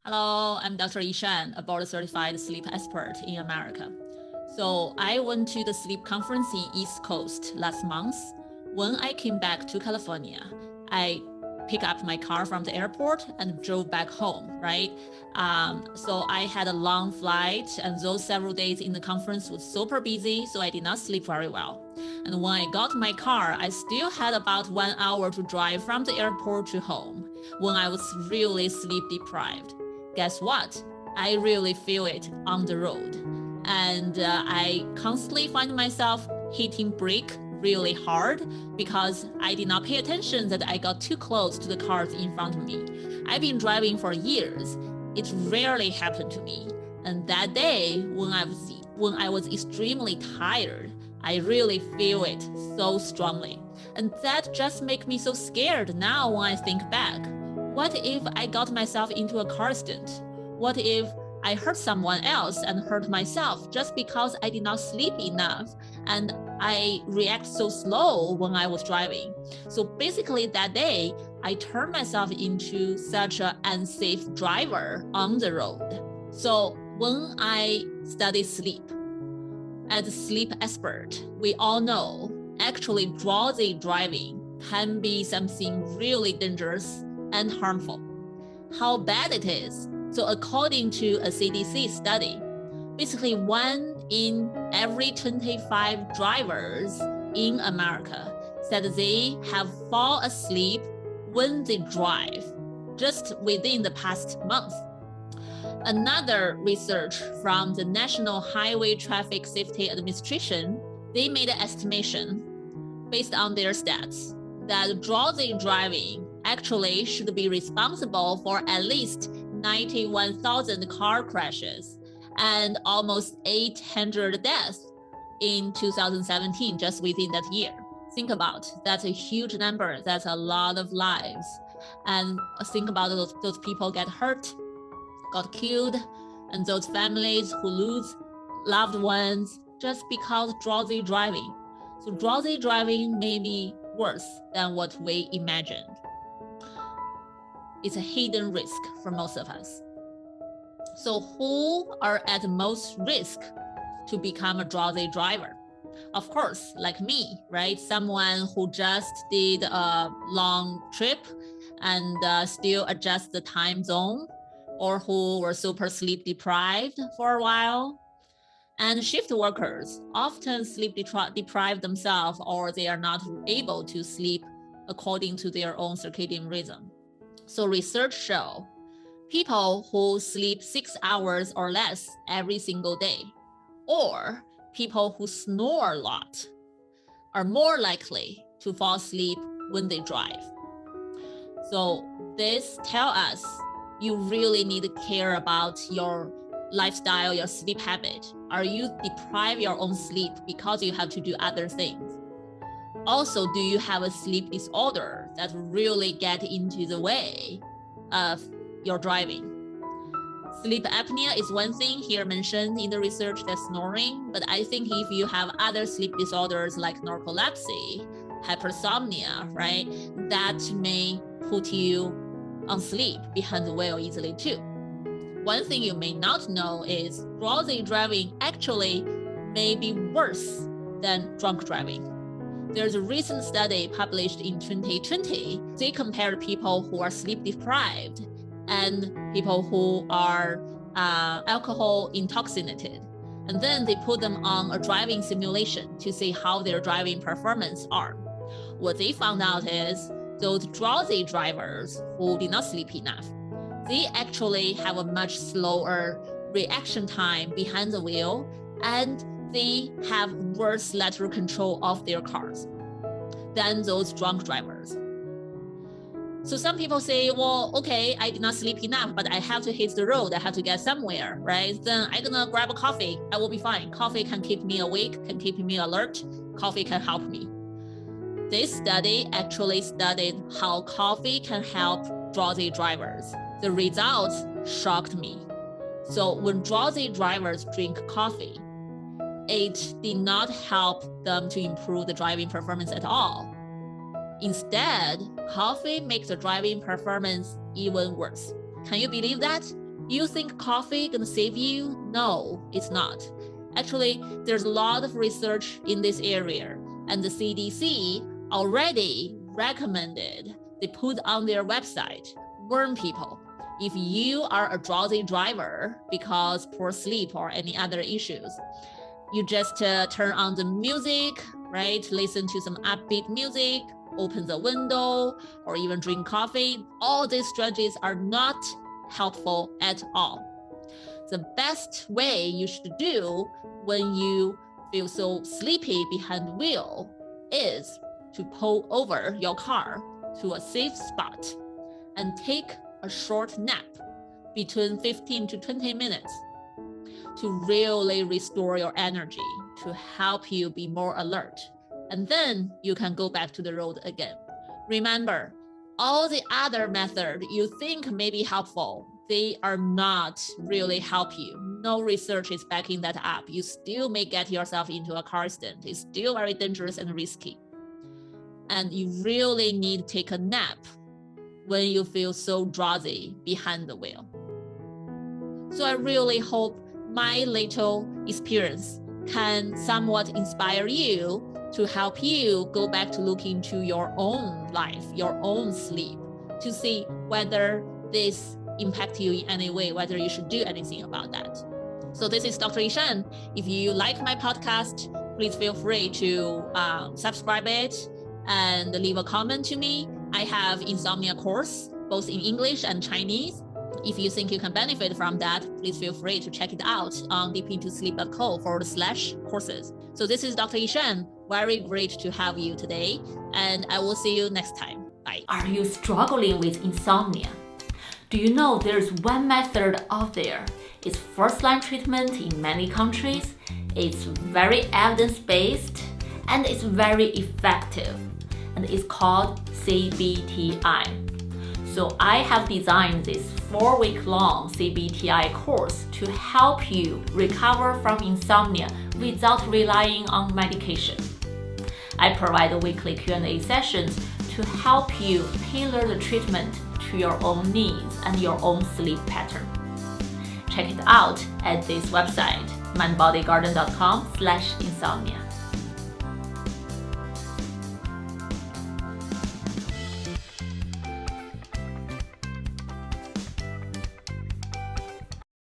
Hello, I'm Dr. Yishan, a board-certified sleep expert in America. So I went to the sleep conference in East Coast last month. When I came back to California, I picked up my car from the airport and drove back home, right? So I had a long flight, and those several days in the conference was super busy, so I did not sleep very well. And when I got my car, I still had about 1 hour to drive from the airport to home when I was really sleep deprived. Guess what? I really feel it on the road. And I constantly find myself hitting brake really hard because I did not pay attention that I got too close to the cars in front of me. I've been driving for years. It rarely happened to me. And that day, when I was extremely tired, I really feel it so strongly. And that just makes me so scared now when I think back. What if I got myself into a car accident? What if I hurt someone else and hurt myself just because I did not sleep enough and I react so slow when I was driving? So basically that day, I turned myself into such an unsafe driver on the road. So when I study sleep, as a sleep expert, we all know actually drowsy driving can be something really dangerous and harmful. How bad it is? So according to a CDC study, basically 1 in every 25 drivers in America said they have fallen asleep when they drive, just within the past month. Another research from the National Highway Traffic Safety Administration, they made an estimation based on their stats that drowsy driving actually should be responsible for at least 91,000 car crashes and almost 800 deaths in 2017, just within that year. Think about, that's a huge number. That's a lot of lives. And think about those people get hurt, got killed, and those families who lose loved ones just because drowsy driving. So drowsy driving may be worse than what we imagined. It's a hidden risk for most of us. So who are at most risk to become a drowsy driver? Of course, like me, right? Someone who just did a long trip and still adjust the time zone, or who were super sleep deprived for a while. And shift workers often sleep deprived themselves, or they are not able to sleep according to their own circadian rhythm. So research shows people who sleep 6 hours or less every single day, or people who snore a lot, are more likely to fall asleep when they drive. So this tells us you really need to care about your lifestyle, your sleep habit. Are you deprive your own sleep because you have to do other things? Also, do you have a sleep disorder that really get into the way of your driving? Sleep apnea is one thing here mentioned in the research, that's snoring, but I think if you have other sleep disorders like narcolepsy, hypersomnia, right, that may put you on sleep behind the wheel easily too. One thing you may not know is drowsy driving actually may be worse than drunk driving. There's a recent study published in 2020. They compared people who are sleep deprived and people who are alcohol intoxicated. And then they put them on a driving simulation to see how their driving performance are. What they found out is those drowsy drivers who did not sleep enough, they actually have a much slower reaction time behind the wheel, and they have worse lateral control of their cars than those drunk drivers. So some people say, well, okay, I did not sleep enough, but I have to hit the road. I have to get somewhere, right? Then I'm gonna grab a coffee. I will be fine. Coffee can keep me awake, can keep me alert. Coffee can help me. This study actually studied how coffee can help drowsy drivers. The results shocked me. So when drowsy drivers drink coffee, it did not help them to improve the driving performance at all. Instead, coffee makes the driving performance even worse. Can you believe that? You think coffee gonna save you? No, it's not. Actually, there's a lot of research in this area, and the CDC already recommended, they put on their website, warn people, if you are a drowsy driver because poor sleep or any other issues, you just turn on the music, right? Listen to some upbeat music, open the window, or even drink coffee. All these strategies are not helpful at all. The best way you should do when you feel so sleepy behind the wheel is to pull over your car to a safe spot and take a short nap between 15 to 20 minutes to really restore your energy, to help you be more alert. And then you can go back to the road again. Remember, all the other methods you think may be helpful, they are not really help you. No research is backing that up. You still may get yourself into a car accident. It's still very dangerous and risky. And you really need to take a nap when you feel so drowsy behind the wheel. So I really hope my little experience can somewhat inspire you to help you go back to look into your own life, your own sleep, to see whether this impacts you in any way, whether you should do anything about that. So this is Dr. Yishan. If you like my podcast, please feel free to subscribe it and leave a comment to me. I have insomnia course, both in English and Chinese. If you think you can benefit from that, please feel free to check it out on deepintosleep.co/courses. So this is Dr. Yishan. Very great to have you today, and I will see you next time. Bye. Are you struggling with insomnia? Do you know there's one method out there? It's first-line treatment in many countries. It's very evidence-based and it's very effective. And it's called CBTI. So I have designed this 4-week-long CBTI course to help you recover from insomnia without relying on medication. I provide weekly Q&A sessions to help you tailor the treatment to your own needs and your own sleep pattern. Check it out at this website, mindbodygarden.com/insomnia.